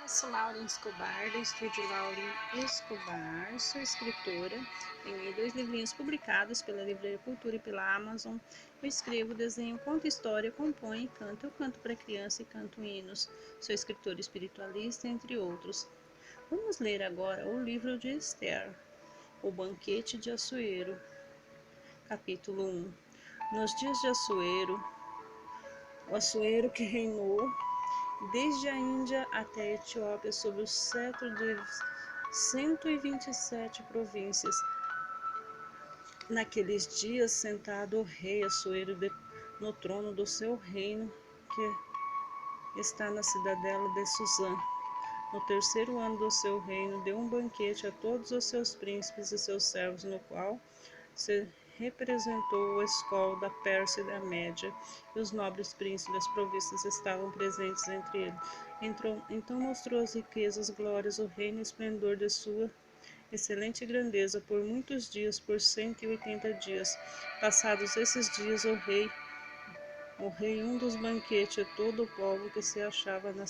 Sou Lauren Escobar, do estúdio Lauren Escobar, sou escritora, tenho aí 2 livrinhos publicados pela Livraria Cultura e pela Amazon. Eu escrevo, desenho, conto história, componho e canto. Eu canto para criança e canto hinos. Sou escritora espiritualista, entre outros. Vamos ler agora o livro de Esther, O Banquete de Assuero, capítulo 1. Nos dias de Assuero, o Assuero que reinou desde a Índia até a Etiópia, sob o cetro de 127 províncias. Naqueles dias, sentado o rei Assuero no trono do seu reino, que está na cidadela de Susã. No terceiro ano do seu reino, deu um banquete a todos os seus príncipes e seus servos, no qual se representou o escol da Pérsia e da Média, e os nobres príncipes das províncias estavam presentes entre eles. Então mostrou as riquezas, glórias, o reino e esplendor de sua excelente grandeza por muitos dias, por 180 dias. Passados esses dias, o rei um dos banquetes e todo o povo que se achava na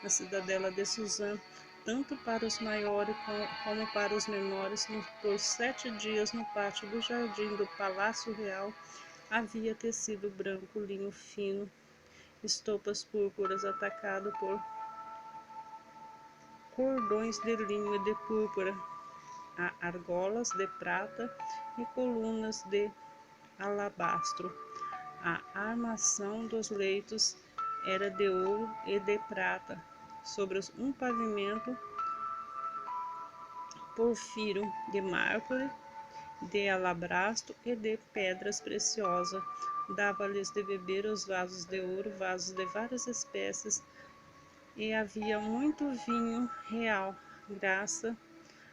cidadela de Susã, tanto para os maiores como para os menores, por 7 dias no pátio do jardim do Palácio Real, havia tecido branco, linho fino, estopas púrpuras, atacado por cordões de linho e de púrpura, argolas de prata e colunas de alabastro. A armação dos leitos era de ouro e de prata, sobre um pavimento porfiro de mármore, de alabastro e de pedras preciosas. Dava-lhes de beber os vasos de ouro, vasos de várias espécies, e havia muito vinho real, graças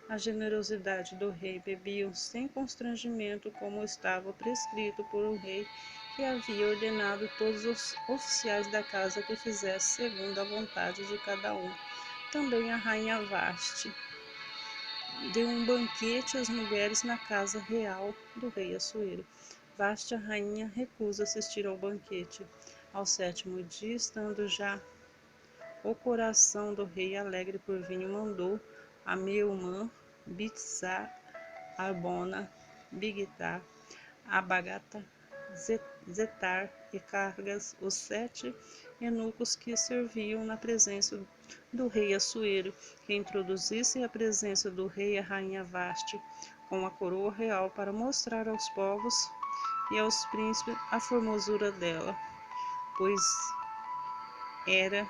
à generosidade do rei. Bebiam sem constrangimento, como estava prescrito por o rei, que havia ordenado todos os oficiais da casa que fizessem segundo a vontade de cada um. Também a rainha Vasti deu um banquete às mulheres na casa real do rei Assuero. Vasti, a rainha, recusa assistir ao banquete. Ao 7º dia, estando já o coração do rei alegre por vinho, mandou a Meumã, Bitsar, Arbona, Bigtar, Abagata, Zetar e Cargas, os 7 eunucos que serviam na presença do rei Assuero, que introduzissem a presença do rei e a rainha Vasti com a coroa real, para mostrar aos povos e aos príncipes a formosura dela, pois era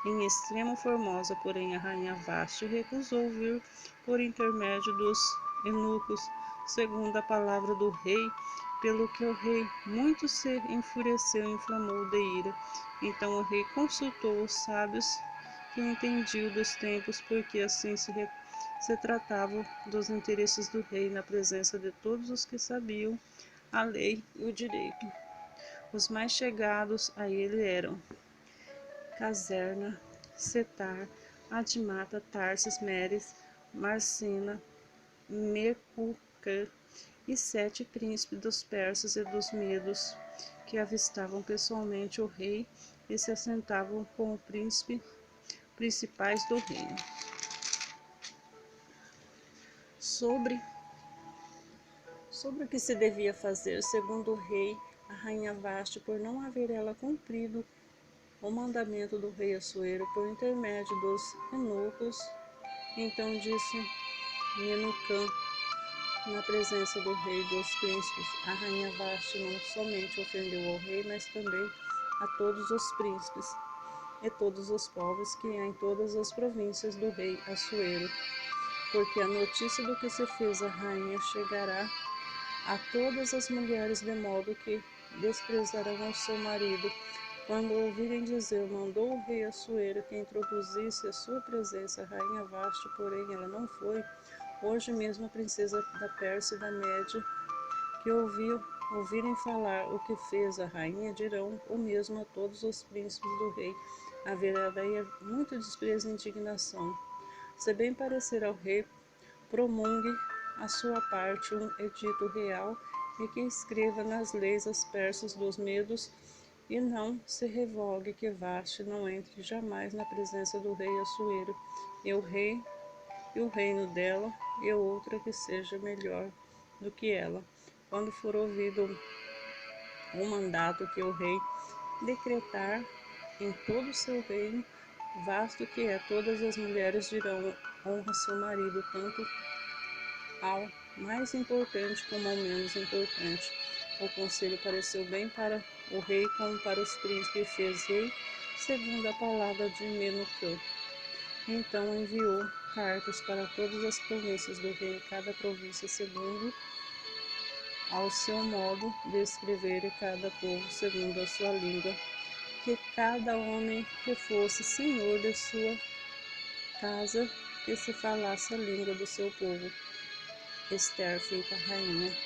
em extremo formosa. Porém a rainha Vasti recusou vir por intermédio dos eunucos, segundo a palavra do rei, pelo que o rei muito se enfureceu e inflamou de ira. Então o rei consultou os sábios que entendiam dos tempos, porque assim se tratava dos interesses do rei, na presença de todos os que sabiam a lei e o direito. Os mais chegados a ele eram Caserna, Setar, Admata, Tarsis, Meres, Marcena, Mercucã e 7 príncipes dos persas e dos medos, que avistavam pessoalmente o rei e se assentavam com os principais do reino. Sobre o que se devia fazer, segundo o rei, a rainha Vasti, por não haver ela cumprido o mandamento do rei Assuero por intermédio dos eunucos, então disse Menucã, na presença do rei e dos príncipes: a rainha Vasti não somente ofendeu ao rei, mas também a todos os príncipes e todos os povos que há em todas as províncias do rei Assuero, porque a notícia do que se fez à rainha chegará a todas as mulheres, de modo que desprezarão ao seu marido. Quando ouvirem dizer: mandou o rei Assuero que introduzisse a sua presença a rainha Vasti, porém ela não foi. Hoje mesmo a princesa da Pérsia e da Média, que ouvirem falar o que fez a rainha, dirão o mesmo a todos os príncipes do rei. Haverá daí muito desprezo e indignação. Se bem parecer ao rei, promulgue a sua parte um edito real, e que escreva nas leis as persas dos medos e não se revogue que Vaste não entre jamais na presença do rei Assuero, e o reino dela, e outra que seja melhor do que ela. Quando for ouvido o mandato que o rei decretar em todo o seu reino, vasto que é, todas as mulheres dirão honra seu marido, tanto ao mais importante como ao menos importante. O conselho pareceu bem para o rei como para os príncipes, e fez rei segundo a palavra de Memucã. Então enviou cartas para todas as províncias do rei, cada província segundo ao seu modo de escrever, e cada povo segundo a sua língua, que cada homem que fosse senhor de sua casa, que se falasse a língua do seu povo. Esther fica rainha.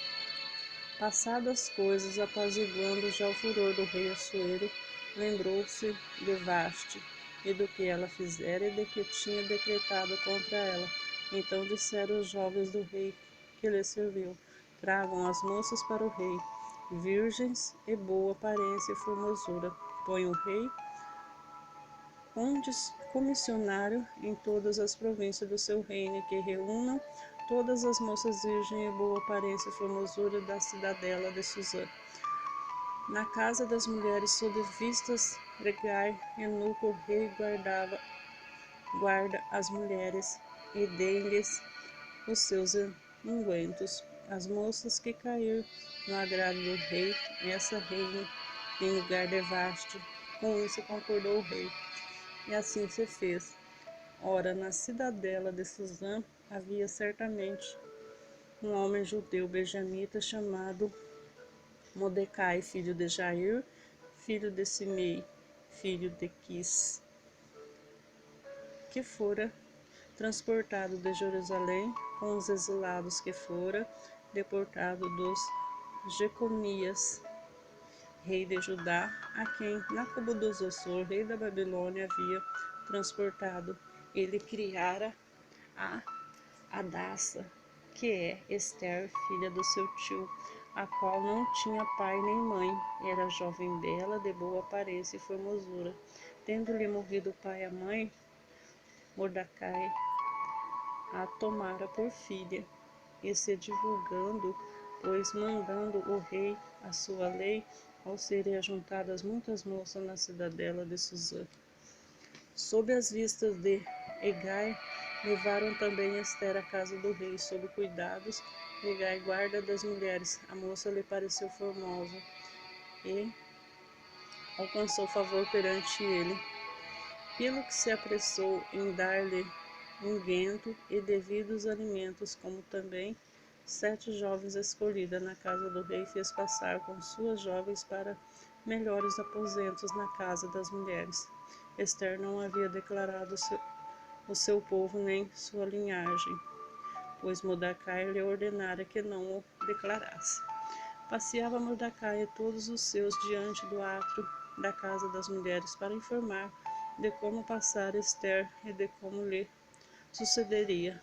Passadas as coisas, apaziguando já o furor do rei Assuero, lembrou-se de Vaste e do que ela fizera e de que tinha decretado contra ela. Então disseram os jovens do rei que lhe serviu: tragam as moças para o rei, virgens e boa aparência e formosura. Põe o rei comissionário em todas as províncias do seu reino, que reúnam todas as moças virgens e boa aparência e formosura da cidadela de Suzã. Na casa das mulheres, sob vistas regai, eunuco, o rei guarda as mulheres e dê-lhes os seus ungüentos. As moças que cair no agrado do rei, essa reina em lugar de Vaste. Com isso concordou o rei. E assim se fez. Ora, na cidadela de Suzã havia certamente um homem judeu benjamita chamado Mordecai, filho de Jair, filho de Simei, filho de Quis, que fora transportado de Jerusalém com os exilados que fora deportado dos Jeconias, rei de Judá, a quem Nabucodonosor, rei da Babilônia, havia transportado. Ele criara a Hadassa, que é Esther, filha do seu tio, a qual não tinha pai nem mãe, era jovem bela, de boa aparência e formosura. Tendo-lhe morrido o pai e a mãe, Mordecai a tomara por filha, e se divulgando, pois mandando o rei a sua lei, ao serem ajuntadas muitas moças na cidadela de Suzã. Sob as vistas de Hegai, levaram também Esther à casa do rei, sob cuidados. Hegai, guarda das mulheres, a moça lhe pareceu formosa e alcançou favor perante ele, pelo que se apressou em dar-lhe unguento e devidos alimentos, como também 7 jovens escolhidas na casa do rei fez passar com suas jovens para melhores aposentos na casa das mulheres. Esther não havia declarado o seu povo nem sua linhagem, pois Mordecai lhe ordenara que não o declarasse. Passeava Mordecai e todos os seus diante do átrio da casa das mulheres para informar de como passara Esther e de como lhe sucederia.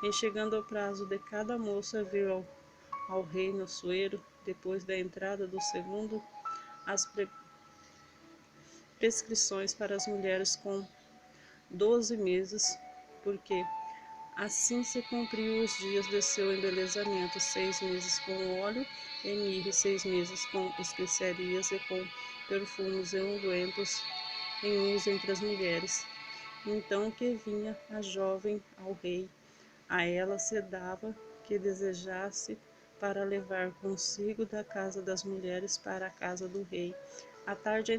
E chegando ao prazo de cada moça vir ao rei no Assuero, depois da entrada do segundo, as prescrições para as mulheres com 12 meses, porque assim se cumpriu os dias de seu embelezamento, 6 meses com óleo e mirra, 6 meses com especiarias e com perfumes e ungüentos em uso entre as mulheres. Então que vinha a jovem ao rei, a ela se dava que desejasse para levar consigo da casa das mulheres para a casa do rei. À tarde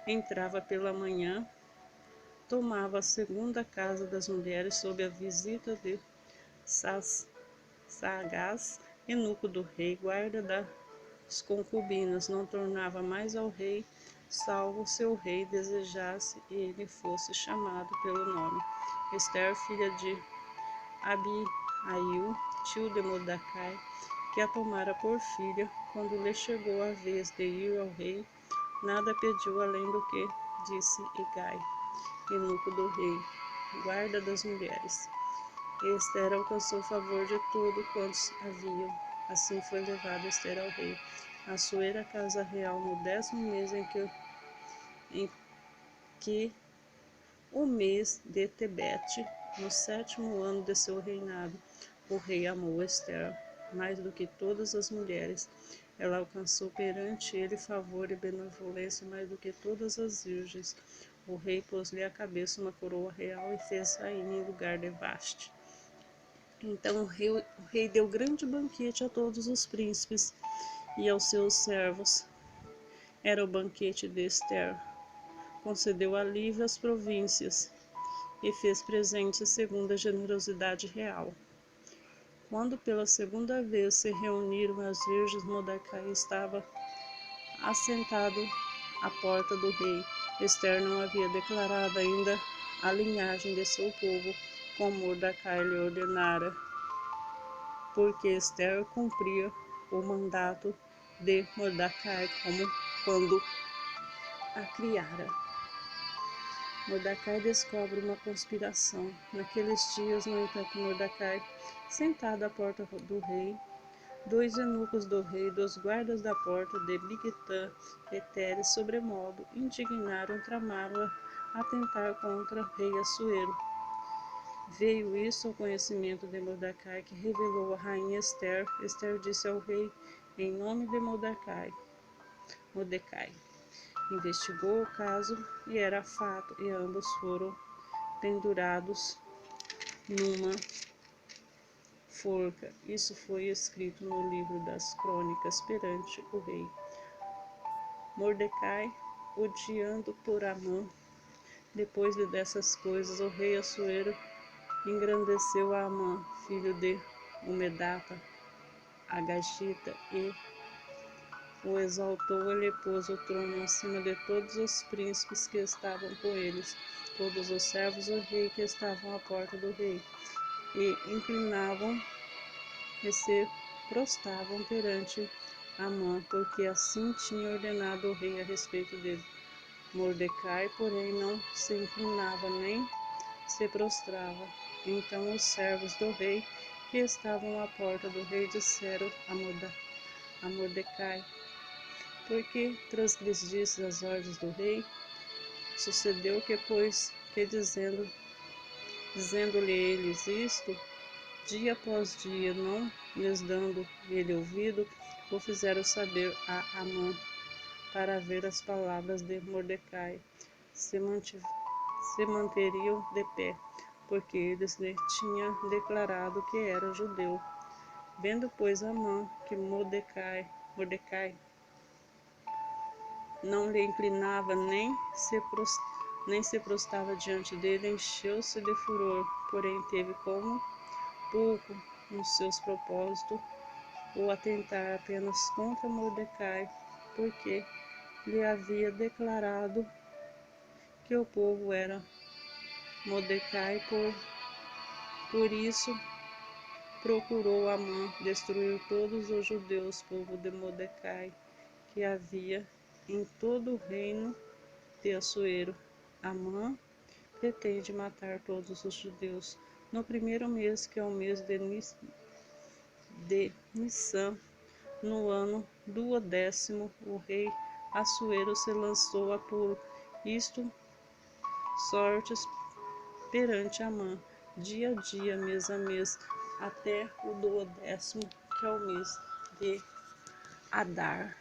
entrava pela manhã, tomava a segunda casa das mulheres sob a visita de Sagaz, eunuco do rei, guarda das concubinas, não tornava mais ao rei, salvo se o rei desejasse e ele fosse chamado pelo nome. Esther, filha de Abiail, tio de Mordecai, que a tomara por filha, quando lhe chegou a vez de ir ao rei, nada pediu além do que disse Hegai, eunuco do rei, guarda das mulheres. E Esther alcançou o favor de todos quantos Assim foi levada Ester ao rei Assuero à casa real no 10º mês em que o mês de Tebete, no 7º ano de seu reinado. O rei amou Ester mais do que todas as mulheres. Ela alcançou perante ele favor e benevolência mais do que todas as virgens. O rei pôs-lhe à cabeça uma coroa real e fez rainha em lugar de Vaste. Então o rei deu grande banquete a todos os príncipes e aos seus servos. Era o banquete de Ester. Concedeu alívio às províncias e fez presentes segundo a generosidade real. Quando pela segunda vez se reuniram as virgens, Mordecai estava assentado à porta do rei. Ester não havia declarado ainda a linhagem de seu povo, como Mordecai lhe ordenara, porque Ester cumpria o mandato de Mordecai como quando a criara. Mordecai descobre uma conspiração. Naqueles dias, no entanto, Mordecai, sentado à porta do rei, 2 eunucos do rei, 2 guardas da porta de Bigtã e Teres, sobremodo, indignaram, tramaram atentar contra o rei Assuero. Veio isso ao conhecimento de Mordecai, que revelou a rainha Ester. Ester disse ao rei, em nome de Mordecai. Investigou o caso e era fato, e ambos foram pendurados numa forca. Isso foi escrito no livro das crônicas perante o rei. Mordecai, odiando por Amã, depois dessas coisas, o rei Assuero engrandeceu a Amã, filho de Umedata, Agagita, e o exaltou e lhe pôs o trono acima de todos os príncipes que estavam com eles, todos os servos do rei que estavam à porta do rei, e inclinavam e se prostravam perante Amã, porque assim tinha ordenado o rei a respeito dele. Mordecai, porém, não se inclinava nem se prostrava. Então os servos do rei que estavam à porta do rei disseram a Mordecai: por que transgredistes as ordens do rei? Sucedeu que, pois que dizendo-lhe eles isto, dia após dia, não lhes dando ele ouvido, o fizeram saber a Amã, para ver as palavras de Mordecai se manteriam de pé, porque eles lhe tinham declarado que era judeu. Vendo, pois, Amã que Mordecai não lhe inclinava nem se prostrava diante dele, encheu-se de furor, porém teve como pouco nos seus propósitos o atentar apenas contra Mordecai, porque lhe havia declarado que o povo era Mordecai, por isso procurou Amã destruir todos os judeus, povo de Mordecai, que havia em todo o reino de Assuero. Amã pretende matar todos os judeus. No primeiro mês, que é o mês de Nissan, no ano 12º, o rei Assuero se lançou a pôr isto sortes perante Amã, dia a dia, mês a mês, até o 12º, que é o mês de Adar.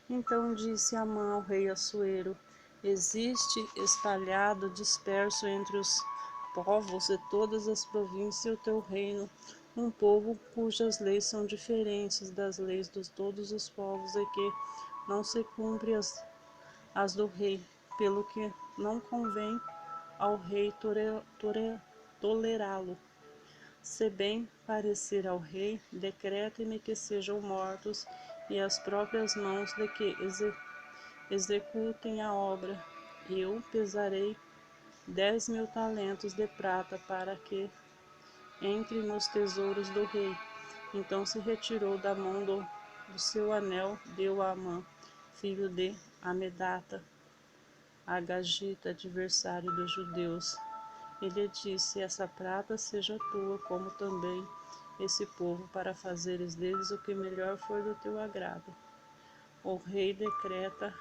Então disse Amã ao rei Assuero: existe espalhado, disperso entre os povos de todas as províncias o teu reino, um povo cujas leis são diferentes das leis de todos os povos, e que não se cumpre as do rei, pelo que não convém ao rei tolerá-lo. Se bem parecer ao rei, decreta-me que sejam mortos, e as próprias mãos de que executem a obra. Eu pesarei 10.000 talentos de prata para que entre nos tesouros do rei. Então se retirou da mão do seu anel, deu a Amã, filho de Amedata, Agagita, adversário dos judeus. Ele disse: essa prata seja tua, como também esse povo, para fazeres deles o que melhor for do teu agrado. O rei decreta